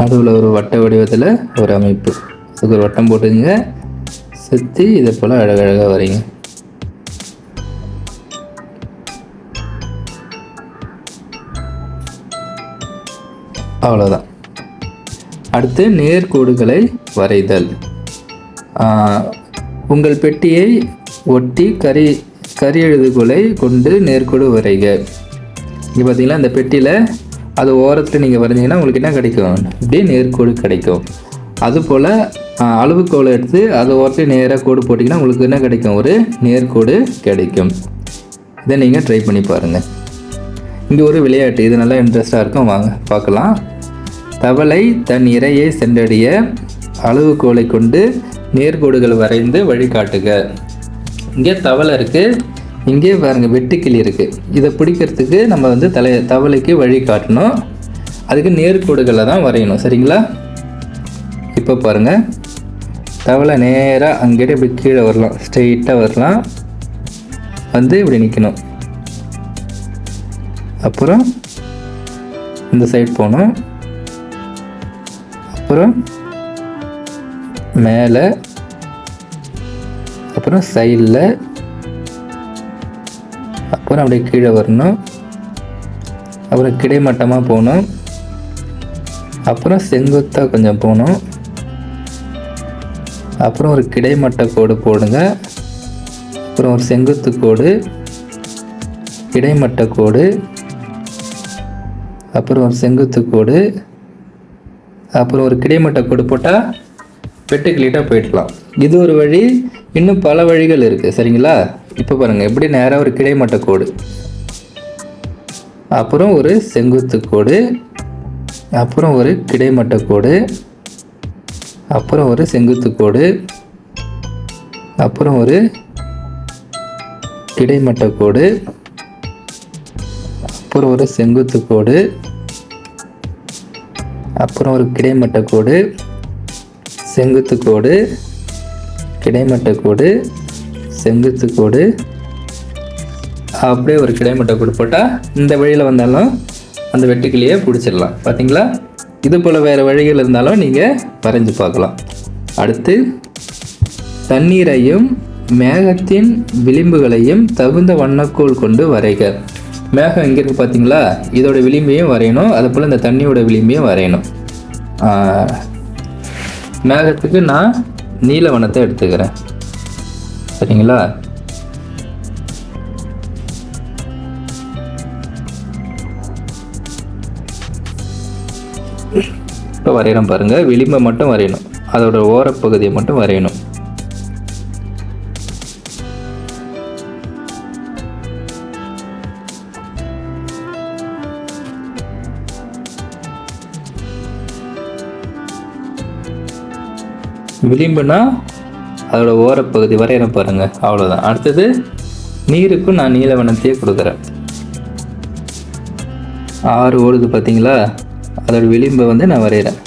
நடுவில் ஒரு வட்ட வடிவத்தில் ஒரு அமைப்பு. அதுக்கு ஒரு வட்டம் போட்டுங்க, சுற்றி இதை போல் அழகழகாக வரைங்க. அவ்வளோதான். அடுத்து நேர்கோடுகளை வரைதல். உங்கள் பெட்டியை ஒட்டி கரி எழுதுகோலை கொண்டு நேர்கோடு வரைக. இங்கே பார்த்தீங்கன்னா இந்த பெட்டியில் அது ஓரத்தில் நீங்கள் வரைஞ்சிங்கன்னா உங்களுக்கு என்ன கிடைக்கும்? இப்படியே நேர்கோடு கிடைக்கும். அதுபோல் அளவுகோலை எடுத்து அது ஓரத்தில் நேராக கோடு போட்டிங்கன்னா உங்களுக்கு என்ன கிடைக்கும்? ஒரு நேர்கோடு கிடைக்கும். இதை நீங்கள் ட்ரை பண்ணி பாருங்கள். இங்கே ஒரு விளையாட்டு, இது நல்லா இன்ட்ரெஸ்டாக இருக்கும், வாங்க பார்க்கலாம். தவளை தன் இரையை சென்றடைய அளவுகோலை கொண்டு நேர்கோடுகள் வரைந்து வழிகாட்டுக. இங்கே தவளை இருக்குது, இங்கே பாருங்கள் வெட்டுக்கிளி இருக்குது. இதை பிடிக்கிறதுக்கு நம்ம வந்து தவளைக்கு வழி காட்டணும். அதுக்கு நேர்கோடுகளை தான் வரையணும். சரிங்களா? இப்போ பாருங்கள், தவளை நேராக அங்கேயே இப்படி கீழே வரலாம், ஸ்ட்ரெயிட்டாக வரலாம், வந்து இப்படி நிற்கணும். அப்புறம் இந்த சைடு போகணும், அப்புறம் மேலே, அப்புறம் சைடில், அப்புறம் அப்படியே கீழே வரணும், அப்புறம் கிடைமட்டமாக போகணும், அப்புறம் செங்குத்தாக கொஞ்சம் போகணும், அப்புறம் ஒரு கிடைமட்ட கோடு போடுங்க, அப்புறம் ஒரு செங்குத்து கோடு, கிடைமட்ட கோடு, அப்புறம் ஒரு செங்குத்து கோடு, அப்புறம் ஒரு கிடைமட்ட கோடு போட்டால் வெட்டுக்கிளிட்டாக போயிடலாம். இது ஒரு வழி. இன்னும் பல வழிகள் இருக்குது. சரிங்களா? இப்போ பாருங்கள், எப்படி நேராக ஒரு கிடைமட்ட கோடு, அப்புறம் ஒரு செங்குத்து கோடு, அப்புறம் ஒரு கிடைமட்ட கோடு, அப்புறம் ஒரு செங்குத்து கோடு, அப்புறம் ஒரு கிடைமட்ட கோடு, அப்புறம் ஒரு செங்குத்து கோடு, அப்புறம் ஒரு கிடைமட்ட கோடு, செங்குத்து கோடு, கிடைமட்ட கோடு, செங்குத்து கோடு, அப்படியே ஒரு கிடைமட்ட கோடு போட்டால் இந்த வழியில் வந்தாலும் அந்த வெட்டுக்கிளியை பிடிச்சிடலாம். பார்த்தீங்களா? இது போல் வேறு வழிகள் இருந்தாலும் நீங்கள் வரைஞ்சி பார்க்கலாம். அடுத்து தண்ணீரையும் மேகத்தின் விளிம்புகளையும் தகுந்த வண்ணக்கோல் கொண்டு வரைக. மேகம் எங்கே இருக்குது பார்த்தீங்களா? இதோட விளிம்பையும் வரையணும், அது போல் இந்த தண்ணியோட விளிம்பையும் வரையணும். மேகத்துக்கு நான் நீல வண்ணத்தை எடுத்துக்கிறேன். சரிங்களா? இப்போ வரையணும் பாருங்கள். விளிம்பை மட்டும் வரையணும், அதோட ஓரப்பகுதியை மட்டும் வரையணும். விளிம்புனா அதோட ஓரப்பகுதி வரைகிறேன் பாருங்கள், அவ்வளோதான். அடுத்தது நீருக்கும் நான் நீல வண்ணத்தையே கொடுக்குறேன். 6 ஓடுது பார்த்தீங்களா, அதோட விளிம்பை வந்து நான் வரைகிறேன்.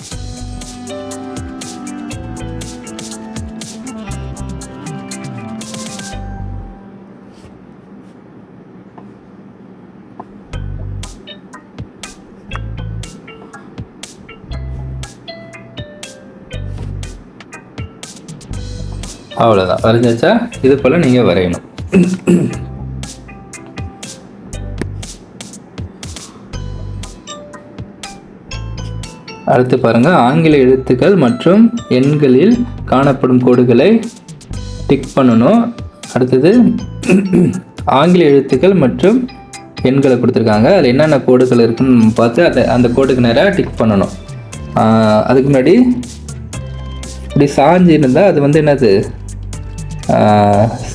அவ்வளோதான், வரைஞ்சாச்சா? இது போல் நீங்கள் வரையணும். அடுத்து பாருங்கள், ஆங்கில எழுத்துக்கள் மற்றும் எண்களில் காணப்படும் கோடுகளை டிக் பண்ணணும். அடுத்தது ஆங்கில எழுத்துக்கள் மற்றும் எண்களை கொடுத்துருக்காங்க, அதில் என்னென்ன கோடுகள் இருக்குன்னு பார்த்து அந்த கோடுக்கு நேராக டிக் பண்ணணும். அதுக்கு முன்னாடி இப்படி சாஞ்சு இருந்தால் அது வந்து என்னது,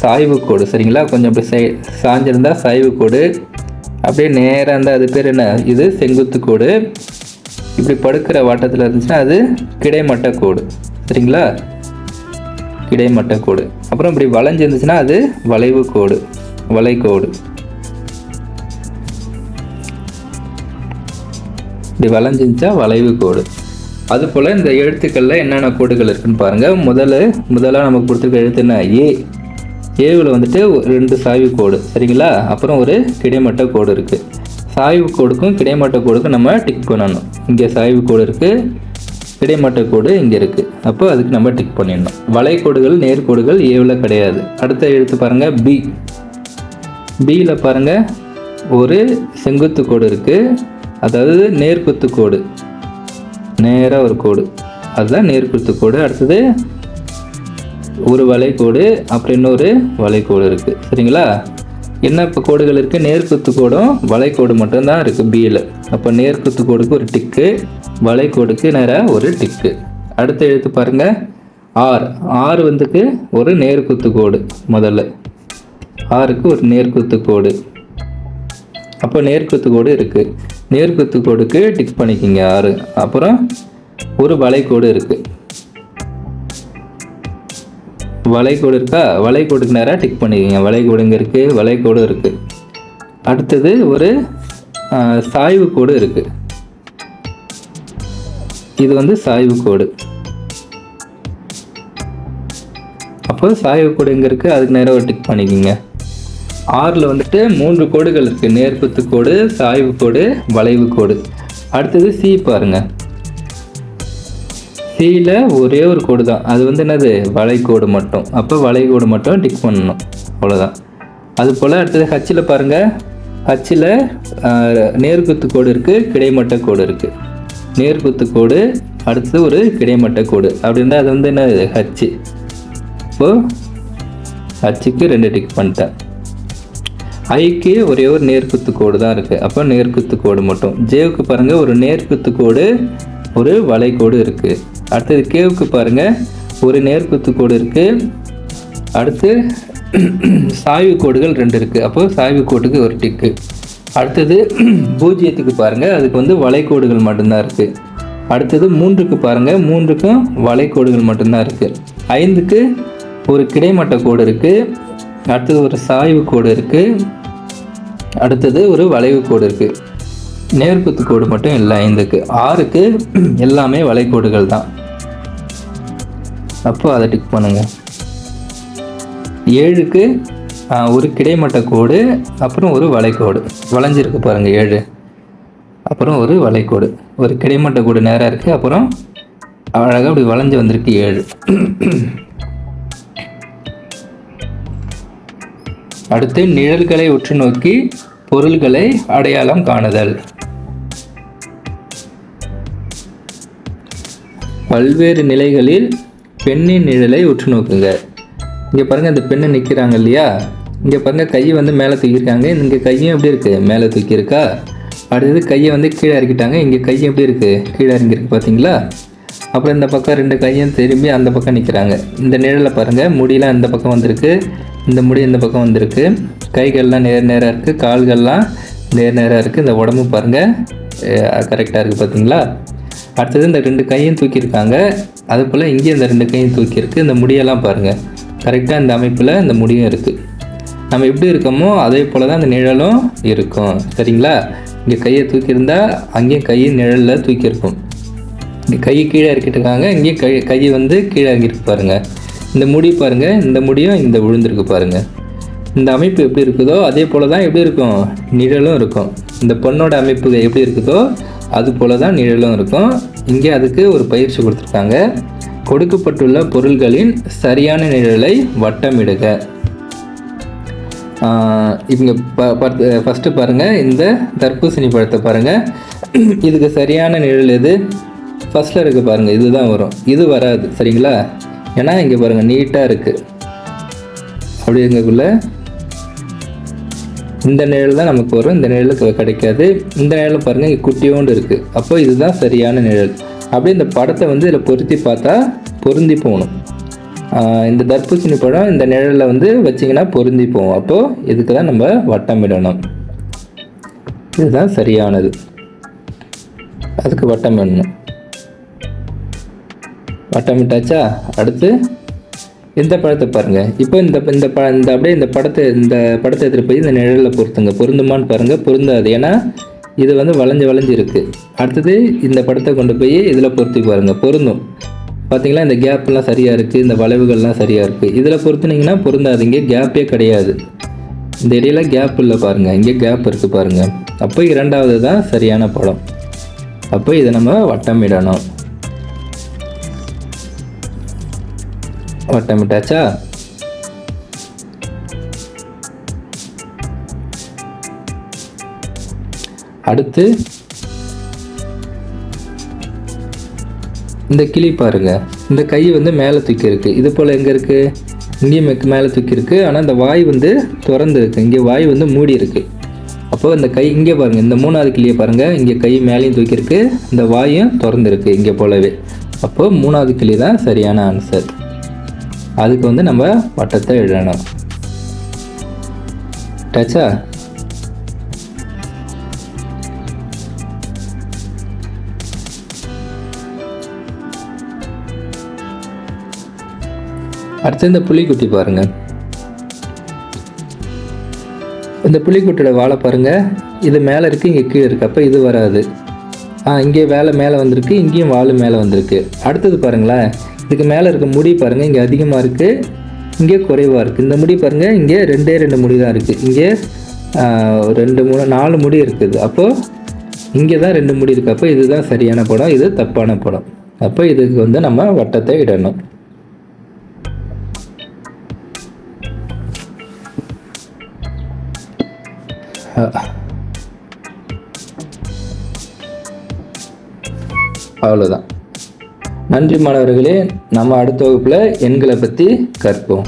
சாய்வு கோடு, சரிங்களா? கொஞ்சம் அப்படி சாஞ்சிருந்தால் சாய்வு கோடு, அப்படியே நேராக இருந்தால் அது பேர் என்ன, இது செங்குத்து கோடு. இப்படி படுக்கிற வாட்டத்தில் இருந்துச்சுன்னா அது கிடைமட்ட கோடு, சரிங்களா? கிடைமட்ட கோடு. அப்புறம் இப்படி வளைஞ்சு இருந்துச்சுன்னா அது வளைவு கோடு, வளைகோடு. இப்படி வளைஞ்சிருந்துச்சா வளைவு கோடு. அதுபோல் இந்த எழுத்துக்களில் என்னென்ன கோடுகள் இருக்குன்னு பாருங்கள். முதல்ல நமக்கு கொடுத்துருக்க எழுத்து என்ன, ஏவில் வந்துட்டு 2 சாய்வு கோடு, சரிங்களா? அப்புறம் ஒரு கிடைமட்ட கோடு இருக்குது. சாய்வு கோடுக்கும் கிடைமட்ட கோடுக்கும் நம்ம டிக் பண்ணணும். இங்கே சாய்வு கோடு இருக்குது, கிடைமட்ட கோடு இங்கே இருக்குது. அப்போ அதுக்கு நம்ம டிக் பண்ணிடணும். வளைகோடுகள் நேர்கோடுகள் ஏவில் கிடையாது. அடுத்த எழுத்து பாருங்கள், பியில் பாருங்கள் ஒரு செங்குத்து கோடு இருக்குது, அதாவது நேர்குத்து கோடு, நேராக ஒரு கோடு, அதுதான் நேர்குத்து கோடு. அடுத்தது ஒரு வளைகோடு, அப்புறம் இன்னொரு வளைகோடு இருக்குது, சரிங்களா? என்ன இப்போ கோடுகள் இருக்குது, நேர்குத்து கோடும் வளைகோடு மட்டும்தான் இருக்குது பியில். அப்போ நேர்குத்து கோடுக்கு ஒரு டிக்கு, வளைகோடுக்கு நேராக ஒரு டிக்கு. அடுத்த எழுத்து பாருங்கள், ஆறு வந்துக்கு ஒரு நேர்குத்து கோடு. முதல்ல ஆறுக்கு ஒரு நேர்குத்து கோடு, அப்போ நேர்குத்து கோடு இருக்குது. நேர்குத்து கோடுக்கு டிக் பண்ணிக்கிங்க 6. அப்புறம் ஒரு வளைகோடு இருக்குது, வளைகோடு இருக்கா, வளைகோடுக்கு நேராக டிக் பண்ணிக்கிங்க. வளைகோடு இங்கே இருக்குது, வளைகோடு இருக்குது. அடுத்தது ஒரு சாய்வு கோடு இருக்குது, இது வந்து சாய்வு கோடு. அப்போ சாய்வு கோடு எங்கே இருக்குது, அதுக்கு நேராக ஒரு டிக் பண்ணிக்கிங்க. 6ல் வந்துட்டு 3 கோடுகள் இருக்குது, நேர்குத்து கோடு, சாய்வு கோடு, வளைவு கோடு. அடுத்தது சி பாருங்கள், சியில் ஒரே ஒரு கோடு தான், அது வந்து என்னது, வளைகோடு மட்டும். அப்போ வளைகோடு மட்டும் டிக் பண்ணணும், அவ்வளோதான். அதுபோல் அடுத்தது ஹச்சில் பாருங்கள், ஹச்சில் நேர்குத்து கோடு இருக்குது, கிடைமட்ட கோடு இருக்குது. நேர்குத்து கோடு, அடுத்தது ஒரு கிடைமட்ட கோடு, அப்படின்னா அது வந்து என்னது, ஹச்சு. இப்போது ஹச்சுக்கு 2 டிக் பண்ணிட்டேன். ஐக்கு ஒரே ஒரு நேர்குத்து கோடு தான் இருக்குது, அப்போ நேர்குத்து கோடு மட்டும். ஜேவுக்கு பாருங்கள் ஒரு நேர்குத்து கோடு, ஒரு வளைகோடு இருக்குது. அடுத்தது கேவுக்கு பாருங்கள் ஒரு நேர்குத்து கோடு இருக்குது. அடுத்து சாய்வு கோடுகள் 2 இருக்குது, அப்போ சாய்வு கோட்டுக்கு ஒரு டிக்கு. அடுத்தது பூஜ்ஜியத்துக்கு பாருங்கள், அதுக்கு வந்து வளைகோடுகள் மட்டும்தான் இருக்குது. அடுத்தது 3க்கு பாருங்கள், 3க்கும் வளைகோடுகள் மட்டும்தான் இருக்குது. 5க்கு ஒரு கிடைமட்ட கோடு இருக்குது. அடுத்தது ஒரு சாய்வு கோடு இருக்குது. அடுத்தது ஒரு வளைவு கோடு இருக்குது. நேர்குத்து கோடு மட்டும் இல்லை 5க்கு. 6க்கு எல்லாமே வளைகோடுகள் தான், அப்போ அதை டிக் பண்ணுங்க. 7க்கு ஒரு கிடைமட்ட கோடு, அப்புறம் ஒரு வளைகோடு வளைஞ்சிருக்கு பாருங்கள் 7, அப்புறம் ஒரு வளைகோடு, ஒரு கிடைமட்ட கோடு நேராக இருக்குது, அப்புறம் அழகாக அப்படி வளைஞ்சு வந்திருக்கு 7. அடுத்து நிழல்களை உற்று நோக்கி பொருள்களை அடையாளம் காணுதல். பல்வேறு நிலைகளில் பெண்ணின் நிழலை உற்று நோக்குங்க. இங்கே பாருங்கள், இந்த பெண்ணை நிற்கிறாங்க இல்லையா, இங்கே பாருங்கள் கையை வந்து மேலே தூக்கியிருக்காங்க, இங்கே கையும் எப்படி இருக்குது, மேலே தூக்கியிருக்கா. அடுத்தது கையை வந்து கீழே இறக்கிட்டாங்க, இங்கே கையும் எப்படி இருக்குது, கீழே இறங்கியிருக்கு பார்த்தீங்களா. அப்புறம் இந்த பக்கம் 2 கையும் திரும்பி அந்த பக்கம் நிற்கிறாங்க. இந்த நிழலை பாருங்கள், முடியெலாம் இந்த பக்கம் வந்திருக்கு, இந்த முடி இந்த பக்கம் வந்திருக்கு, கைகள்லாம் நேராக இருக்குது, கால்கள்லாம் நேராக இருக்குது, இந்த உடம்பு பாருங்கள் கரெக்டாக இருக்குது பார்த்தீங்களா. அடுத்தது இந்த 2 கையும் தூக்கியிருக்காங்க. அது போல் இங்கே இந்த 2 கையும் தூக்கியிருக்கு. இந்த முடியெல்லாம் பாருங்கள், கரெக்டாக இந்த அமைப்பில் இந்த முடியும் இருக்குது. நம்ம எப்படி இருக்கோமோ அதே போல் தான் அந்த நிழலும் இருக்கும். சரிங்களா? இங்கே கையை தூக்கியிருந்தா அங்கேயும் கையை நிழலில் தூக்கியிருக்கும். இங்கே கை கீழே இறக்கிட்டுருக்காங்க, இங்கேயும் கை வந்து கீழே இறங்கிட்டு பாருங்கள். இந்த முடி பாருங்கள், இந்த முடியும் இந்த விழுந்திருக்கு பாருங்கள். இந்த அமைப்பு எப்படி இருக்குதோ அதே போல் தான் எப்படி இருக்கும் நிழலும் இருக்கும். இந்த பொண்ணோட அமைப்பு எப்படி இருக்குதோ அது போல் தான் நிழலும் இருக்கும். இங்கே அதுக்கு ஒரு பயிற்சி கொடுத்துருக்காங்க. கொடுக்கப்பட்டுள்ள பொருள்களின் சரியான நிழலை வட்டமிடுக. இவங்க ஃபஸ்ட்டு பாருங்கள், இந்த தர்பூசணி பழத்தை பாருங்கள். இதுக்கு சரியான நிழல் எது? ஃபஸ்ட்டில் இருக்க பாருங்கள், இதுதான் வரும். இது வராது. சரிங்களா? ஏன்னா இங்கே பாருங்கள் நீட்டாக இருக்குது. அப்படி இருக்கக்குள்ள இந்த நிழல் தான் நமக்கு வரும், இந்த நிழலுக்கு கிடைக்காது. இந்த நிழல் பாருங்கள் இங்கே குட்டியோண்டு இருக்குது. அப்போ இதுதான் சரியான நிழல். அப்படியே இந்த படத்தை வந்து இதில் பொருத்தி பார்த்தா பொருந்தி போகணும். இந்த தர்பூசணி பழம் இந்த நிழலில் வந்து வச்சிங்கன்னா பொருந்தி போகும். அப்போது இதுக்கு தான் நம்ம வட்டமிடணும். இதுதான் சரியானது, அதுக்கு வட்டமிடணும். வட்டமிட்டாச்சா? அடுத்து இந்த பழத்தை பாருங்கள். இப்போ அப்படியே இந்த படத்தை எடுத்துகிட்டு போய் இந்த நிழலில் பொருத்துங்க. பொருந்துமான்னு பாருங்கள். பொருந்தாது, ஏன்னா இது வந்து வளைஞ்சு இருக்குது. அடுத்தது இந்த படத்தை கொண்டு போய் இதில் பொருத்தி பாருங்கள், பொருந்தும். பார்த்தீங்களா? இந்த கேப்லாம் சரியாக இருக்குது, இந்த வளைவுகள்லாம் சரியாக இருக்குது. இதில் பொருத்துனீங்கன்னா பொருந்தாது, இங்கே கேப்பே கிடையாது. இந்த இடையில கேப் இல்லை பாருங்கள், இங்கே கேப் இருக்குது பாருங்கள். அப்போ இரண்டாவது தான் சரியான படம். அப்போ இதை நம்ம வட்டமிடணும். வட்டமிட்டாச்சா? அடுத்து இந்த கிளி பாருங்க, இந்த கை வந்து மேலே தூக்கி இருக்கு. இது போல் எங்கே இருக்குது? இங்கேயும் மேலே தூக்கி இருக்கு. ஆனால் இந்த வாய் வந்து திறந்து இருக்கு, இங்கே வாய் வந்து மூடி இருக்கு. அப்போ இந்த கை இங்கே பாருங்கள், இந்த 3வது கிளியை பாருங்கள், இங்கே கை மேலேயும் தூக்கியிருக்கு, இந்த வாயும் திறந்துருக்கு இங்கே போலவே. அப்போது 3வது கிளி தான் சரியான ஆன்சர். அதுக்கு வந்து நம்ம வட்டத்தை எழுதணும். டச்சா? அடுத்து இந்த புலிக்குட்டி பாருங்க. இந்த புலிக்குட்டியோட வாழை பாருங்க, இது மேலே இருக்குது, இங்கே கீழே இருக்குது. அப்போ இது வராது. இங்கே வேலை மேலே வந்திருக்கு, இங்கேயும் வாழை மேலே வந்திருக்கு. அடுத்தது பாருங்களேன், இதுக்கு மேலே இருக்க முடி பாருங்கள், இங்கே அதிகமாக இருக்குது, இங்கே குறைவாக இருக்குது. இந்த முடி பாருங்கள், இங்கே 2 முடி தான் இருக்குது, இங்கே 2 3 4 முடி இருக்குது. அப்போது இங்கே தான் 2 முடி இருக்குது. அப்போ இதுதான் சரியான படம், இது தப்பான படம். அப்போ இதுக்கு வந்து நம்ம வட்டத்தை இடணும். அவ்வளோதான். நன்றி மாணவர்களே. நம்ம அடுத்த வகுப்பில் எண்களை பற்றி கற்போம்.